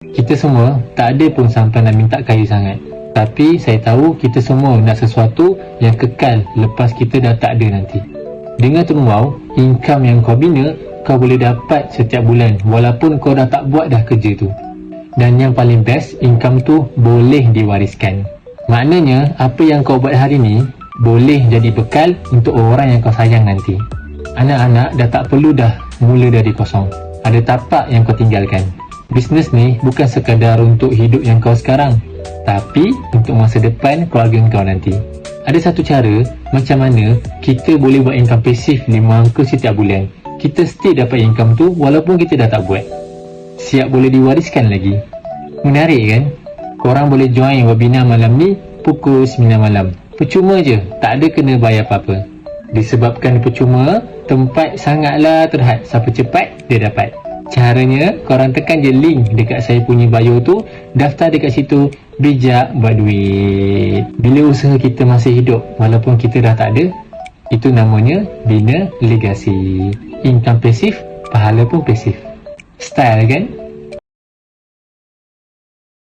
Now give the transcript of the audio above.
Kita semua tak ada pun sampai nak minta kaya sangat. Tapi saya tahu kita semua nak sesuatu yang kekal lepas kita dah tak ada nanti. Dengan Tunawau, income yang kau bina, kau boleh dapat setiap bulan walaupun kau dah tak buat dah kerja tu. Dan yang paling best, income tu boleh diwariskan. Maknanya, apa yang kau buat hari ni boleh jadi bekal untuk orang yang kau sayang nanti. Anak-anak dah tak perlu dah mula dari kosong. Ada tapak yang kau tinggalkan. Bisnes ni bukan sekadar untuk hidup yang kau sekarang, tapi untuk masa depan keluarga kau nanti. Ada satu cara macam mana kita boleh buat income pasif 5 angka setiap bulan. Kita still dapat income tu walaupun kita dah tak buat. Siap boleh diwariskan lagi. Menarik kan? Korang boleh join webinar malam ni pukul 9 malam. Percuma je, tak ada kena bayar apa-apa. Disebabkan percuma, tempat sangatlah terhad. Siapa cepat, dia dapat. Caranya, korang tekan je link dekat saya punya bio tu, daftar dekat situ, bijak buat duit. Bila usaha kita masih hidup, walaupun kita dah tak ada, itu namanya bina legasi. Income pasif, pahala pun pasif. Style kan?